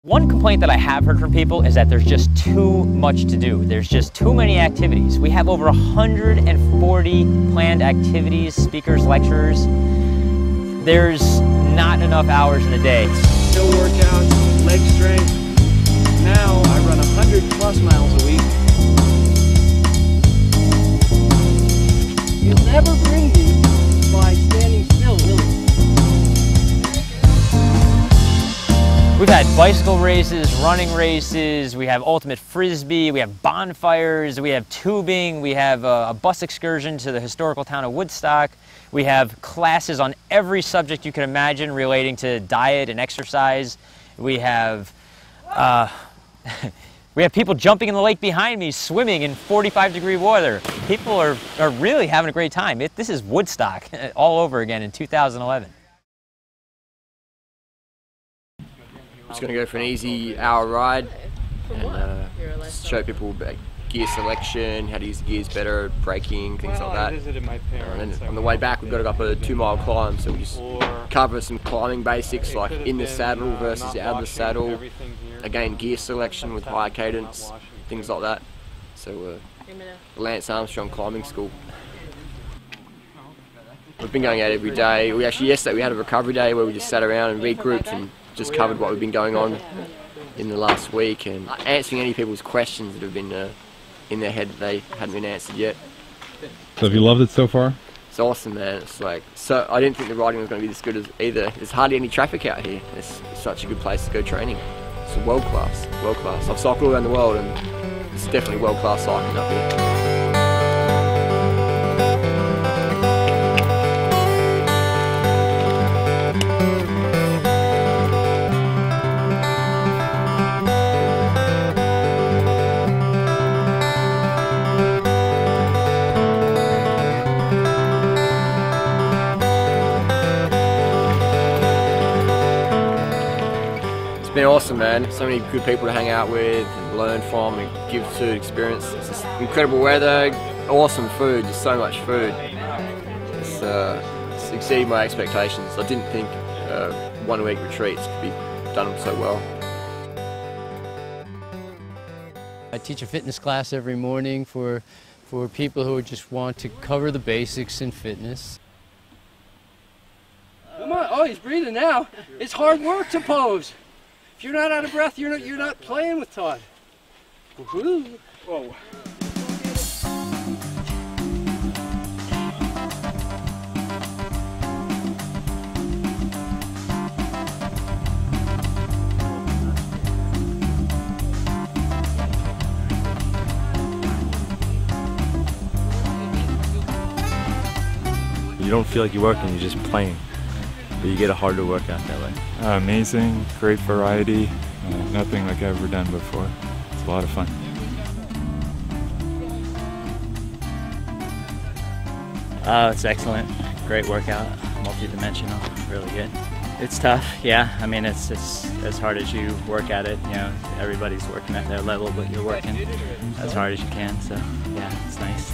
One complaint that I have heard from people is that there's just too much to do. There's just too many activities. We have over 140 planned activities, speakers, lecturers. There's not enough hours in the day. Hill workouts, leg strength. Now I run 100+ miles a week. You'll never bring me by standing still, really. We've had bicycle races, running races, we have ultimate frisbee, we have bonfires, we have tubing, we have a bus excursion to the historical town of Woodstock. We have classes on every subject you can imagine relating to diet and exercise. We have people jumping in the lake behind me, swimming in 45-degree water. People are really having a great time. This is Woodstock all over again in 2011. Just going to go for an easy hour ride and just show people about gear selection, how to use the gears better, braking, things like that. And then on the way back we've got to go up a 2-mile climb, so we just cover some climbing basics like in the saddle versus out of the saddle, again gear selection with high cadence, things like that. So Lance Armstrong Climbing School. We've been going out every day. Yesterday we had a recovery day where we just sat around and regrouped and just covered what we've been going on in the last week and answering any people's questions that have been in their head that they hadn't been answered yet. So have you loved it so far? It's awesome, man. It's like, so I didn't think the riding was going to be this good as either. There's hardly any traffic out here. It's such a good place to go training. It's world class, world class. I've cycled all around the world and it's definitely world class cycling up here. It's been awesome, man. So many good people to hang out with and learn from and give to experience. It's just incredible weather, awesome food, just so much food. It's exceeded my expectations. I didn't think 1-week retreats could be done so well. I teach a fitness class every morning for people who just want to cover the basics in fitness. Come on! Oh, he's breathing now. It's hard work to pose. If you're not out of breath, you're not playing with Todd. Woohoo! Whoa. You don't feel like you're working, you're just playing. But you get a harder workout that way. Amazing, great variety, nothing like I've ever done before. It's a lot of fun. It's excellent, great workout, multi-dimensional, really good. It's tough, yeah. I mean, it's as hard as you work at it. You know, everybody's working at their level, but you're working as hard as you can. So, yeah, it's nice.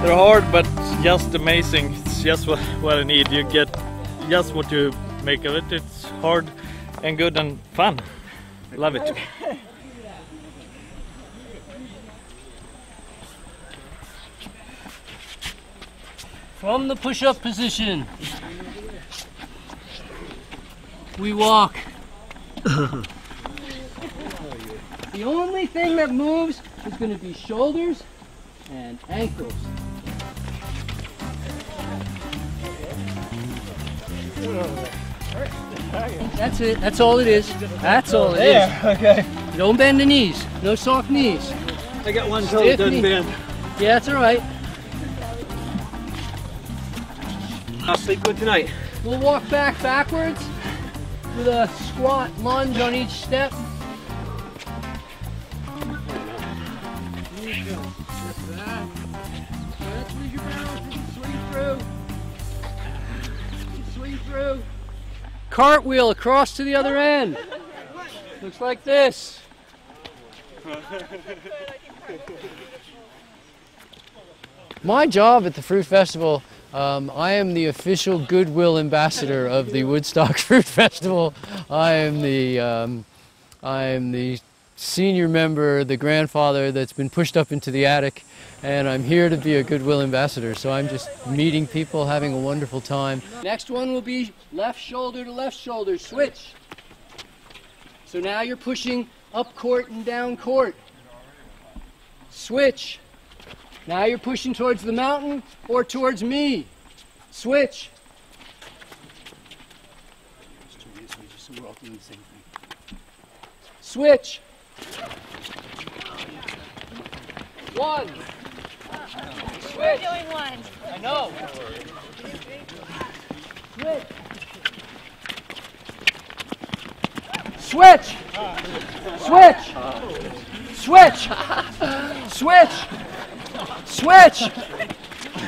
They're hard, but just amazing. It's just what I need. You get just what you make of it. It's hard and good and fun. Love it. From the push-up position, we walk. The only thing that moves is going to be shoulders and ankles. That's it. That's all it is. That's all it is. Okay. Don't bend the knees. No soft knees. I got one toe that doesn't bend. Yeah, that's all right. I'll sleep good tonight. We'll walk backwards with a squat lunge on each step. Swing through. cartwheel across to the other end. Looks like this. My job at the Fruit Festival, I am the official goodwill ambassador of the Woodstock Fruit Festival. I am the senior member, the grandfather that's been pushed up into the attic, and I'm here to be a goodwill ambassador. So I'm just meeting people, having a wonderful time. Next one will be left shoulder to left shoulder, switch. So now you're pushing up court and down court. Switch. Now you're pushing towards the mountain or towards me. Switch. Switch. One. Switch. We're doing one. I know. Switch. Switch. Switch. Switch. Switch.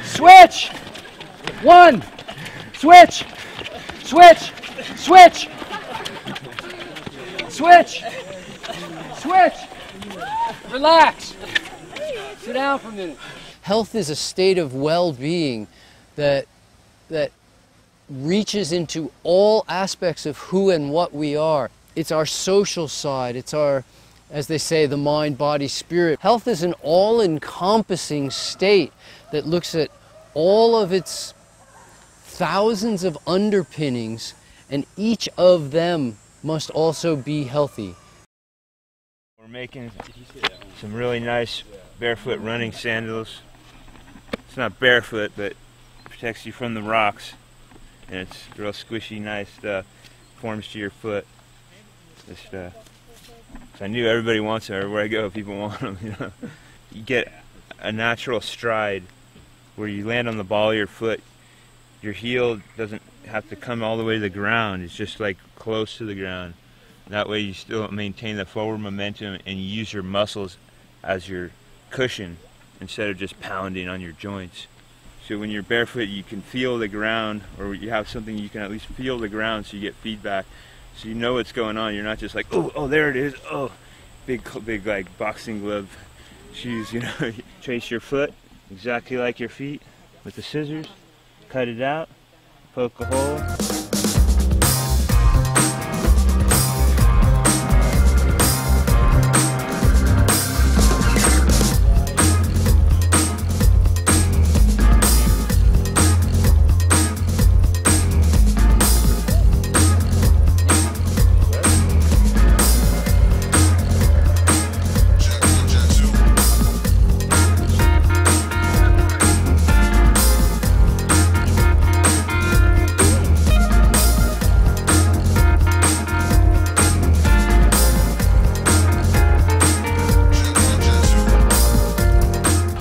Switch. One. Switch. Switch. Switch. Switch. Switch. Relax. Sit down for a minute. Health is a state of well-being that reaches into all aspects of who and what we are. It's our social side. It's our, as they say, the mind, body, spirit. Health is an all-encompassing state that looks at all of its thousands of underpinnings, and each of them must also be healthy. We're making some really nice barefoot running sandals. It's not barefoot, but protects you from the rocks, and it's real squishy, nice stuff. Forms to your foot. Just, 'cause I knew everybody wants them. Everywhere I go, people want them. You know, you get a natural stride where you land on the ball of your foot. Your heel doesn't have to come all the way to the ground. It's just like close to the ground. That way you still maintain the forward momentum and you use your muscles as your cushion instead of just pounding on your joints. So when you're barefoot, you can feel the ground, or you have something you can at least feel the ground, so you get feedback. So you know what's going on. You're not just like, oh, there it is. Oh, big like boxing glove shoes. You know, you trace your foot exactly like your feet with the scissors. Cut it out. Poke a hole.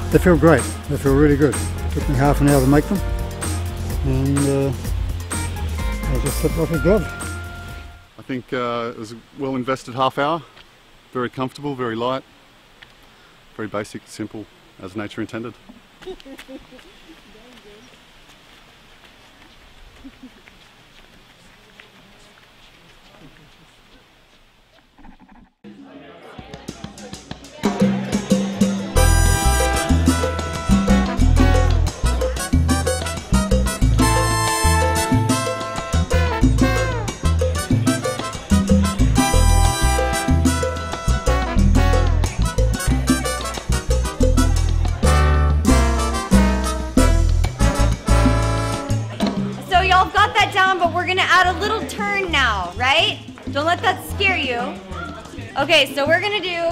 They feel great. They feel really good. It took me half an hour to make them, and I just slipped off a glove. I think it was a well invested half hour. Very comfortable, very light, very basic, simple, as nature intended. But we're gonna add a little turn now, right? Don't let that scare you. Okay, so we're gonna do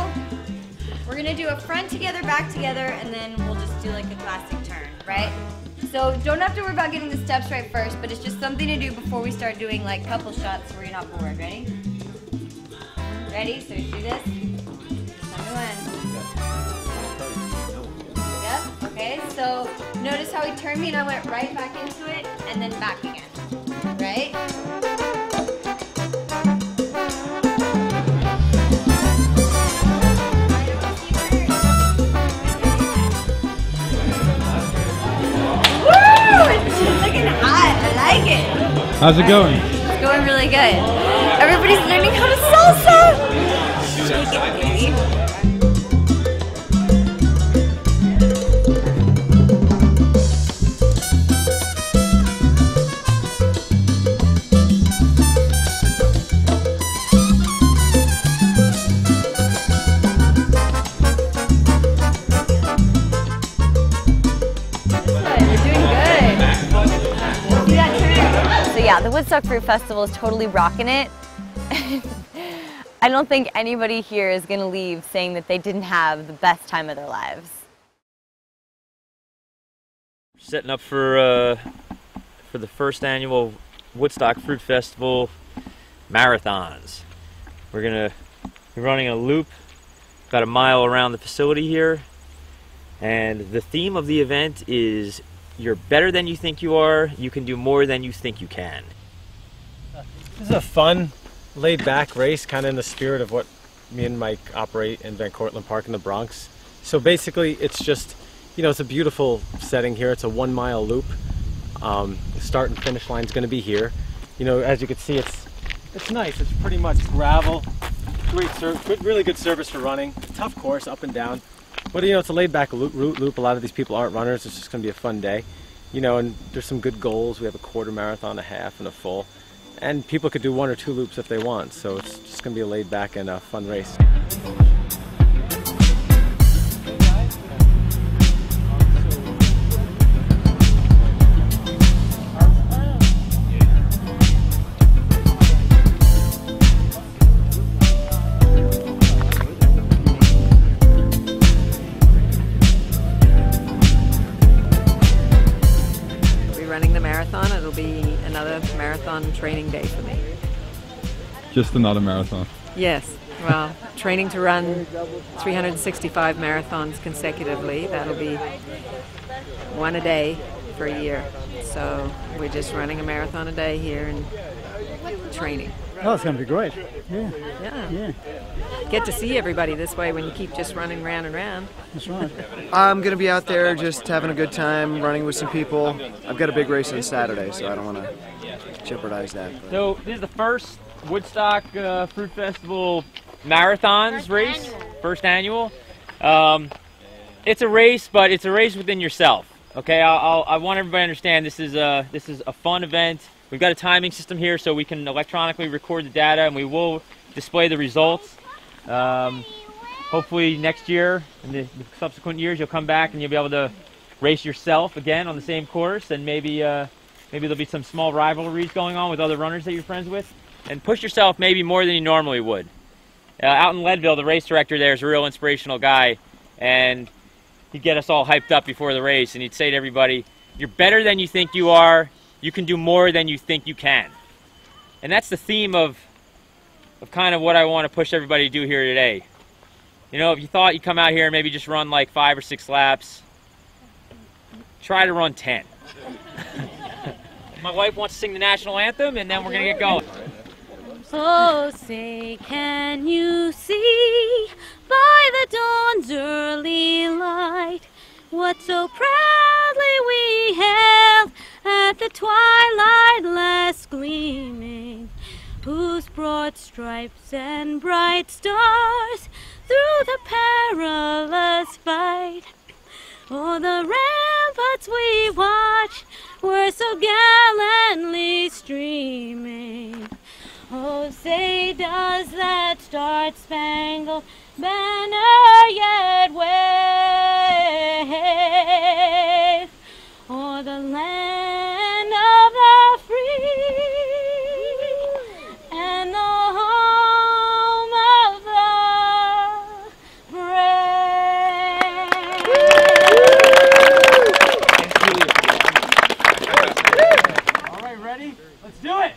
a front together, back together, and then we'll just do like a classic turn, right? So don't have to worry about getting the steps right first, but it's just something to do before we start doing like couple shots where you're not bored. Ready? Ready? So you do this. Tell me when. Yep. Okay. So notice how he turned me and I went right back into it and then back again. Right? Woo! It's looking hot. I like it. How's it going? It's going really really good. Everybody's learning how to salsa. Yeah, the Woodstock Fruit Festival is totally rocking it. I don't think anybody here is going to leave saying that they didn't have the best time of their lives. Setting up for the first annual Woodstock Fruit Festival marathons. We're going to be running a loop about a mile around the facility here. And the theme of the event is you're better than you think you are, you can do more than you think you can. This is a fun, laid-back race, kind of in the spirit of what me and Mike operate in Van Cortlandt Park in the Bronx. So basically, it's just, you know, it's a beautiful setting here. It's a 1 mile loop. The start and finish line is going to be here. You know, as you can see, it's nice. It's pretty much gravel. Really good service for running. Tough course, up and down. But, you know, it's a laid-back loop. A lot of these people aren't runners. It's just going to be a fun day. You know, and there's some good goals. We have a quarter marathon, a half, and a full. And people could do 1 or 2 loops if they want. So it's just going to be a laid-back and a fun race. Running the marathon, it'll be another marathon training day for me. Just another marathon? Yes, well, training to run 365 marathons consecutively, that'll be 1 a day for a year. So we're just running a marathon a day here and training. Oh, it's going to be great. Yeah. Yeah. Get to see everybody this way when you keep just running round and round. That's right. I'm going to be out there just having a good time, running with some people. I've got a big race on Saturday, so I don't want to jeopardize that. But. So this is the first Woodstock Fruit Festival marathons race, first annual. It's a race, but it's a race within yourself. Okay, I want everybody to understand this is a fun event. We've got a timing system here so we can electronically record the data and we will display the results. Hopefully next year and the subsequent years you'll come back and you'll be able to race yourself again on the same course, and maybe there'll be some small rivalries going on with other runners that you're friends with. And push yourself maybe more than you normally would. Out in Leadville, the race director there is a real inspirational guy, and he'd get us all hyped up before the race and he'd say to everybody, you're better than you think you are, you can do more than you think you can. And that's the theme of kind of what I want to push everybody to do here today. You know, if you thought you'd come out here and maybe just run like 5 or 6 laps, try to run 10. My wife wants to sing the national anthem and then we're going to get going. Oh, say, can you see by the dawn's early light what so proudly we hailed at the twilight last gleaming, whose broad stripes and bright stars through the perilous fight, oh, the ramparts we watched were so gallantly streaming. Oh, say, does that star-spangled banner yet wave o'er the land of the free and the home of the brave? All right, ready? Let's do it!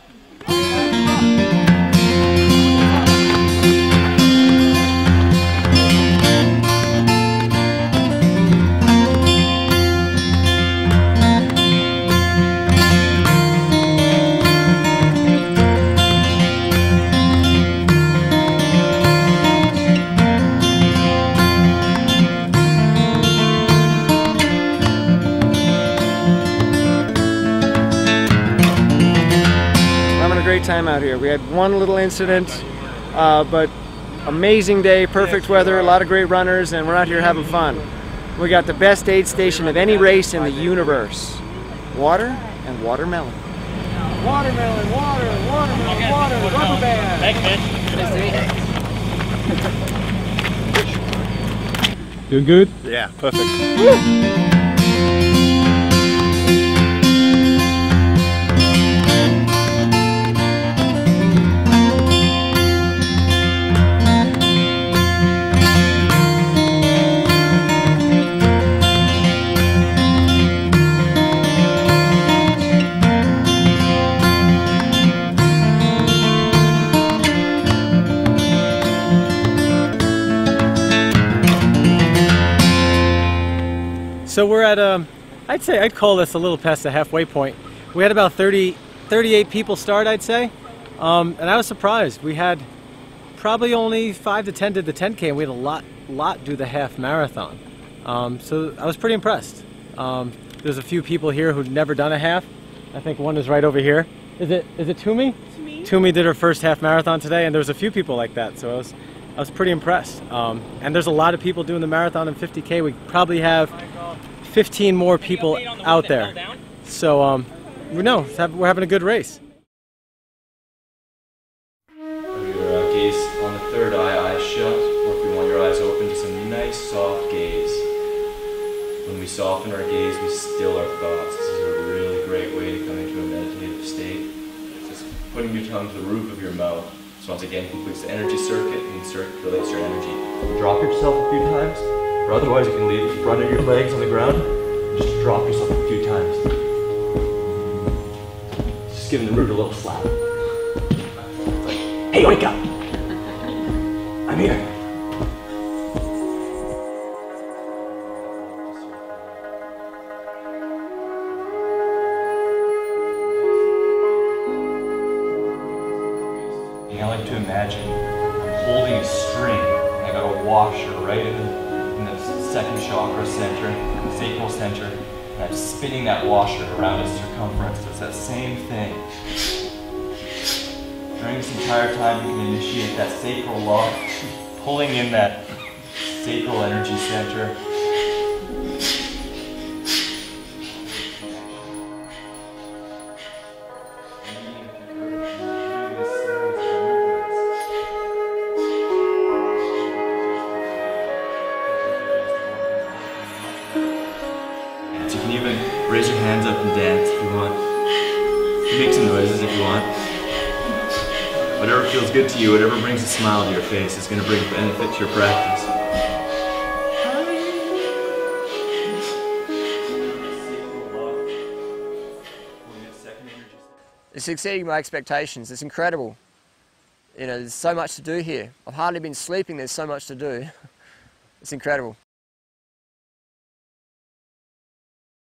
time out here. We had one little incident, but amazing day, perfect weather, a lot of great runners, and we're out here having fun. We got the best aid station of any race in the universe. Water and watermelon. Watermelon, water, watermelon, water, rubber band. Thanks, man. Doing good? Yeah, perfect. So we're at, I'd call this a little past the halfway point. We had about 38 people start, I'd say. And I was surprised. We had probably only 5 to 10 did the 10K, and we had a lot do the half marathon. So I was pretty impressed. There's a few people here who'd never done a half. I think one is right over here. Is it Toomey? It's me. Toomey did her first half marathon today, and there was a few people like that. So I was pretty impressed. And there's a lot of people doing the marathon and 50K. We probably have 15 more people out there. So we're having a good race. Your gaze on the third eye, eyes shut, or if you want your eyes open, just a nice soft gaze. When we soften our gaze, we still our thoughts. This is a really great way to come into a meditative state. Just putting your tongue to the roof of your mouth. So once again, completes the energy circuit and circulates your energy. Drop yourself a few times, or otherwise you can leave the front of your legs on the ground. Just drop yourself a few times. Just giving the root a little slap. It's like, hey, wake up! I'm here. I like to imagine I'm holding a string, and I got a washer right in the second chakra center, sacral center, and I'm spinning that washer around its circumference. So it's that same thing. During this entire time, you can initiate that sacral lock, pulling in that sacral energy center. You can even raise your hands up and dance if you want. Make some noises if you want. Whatever feels good to you, whatever brings a smile to your face is going to bring benefit to your practice. It's exceeding my expectations. It's incredible. You know, there's so much to do here. I've hardly been sleeping, there's so much to do. It's incredible.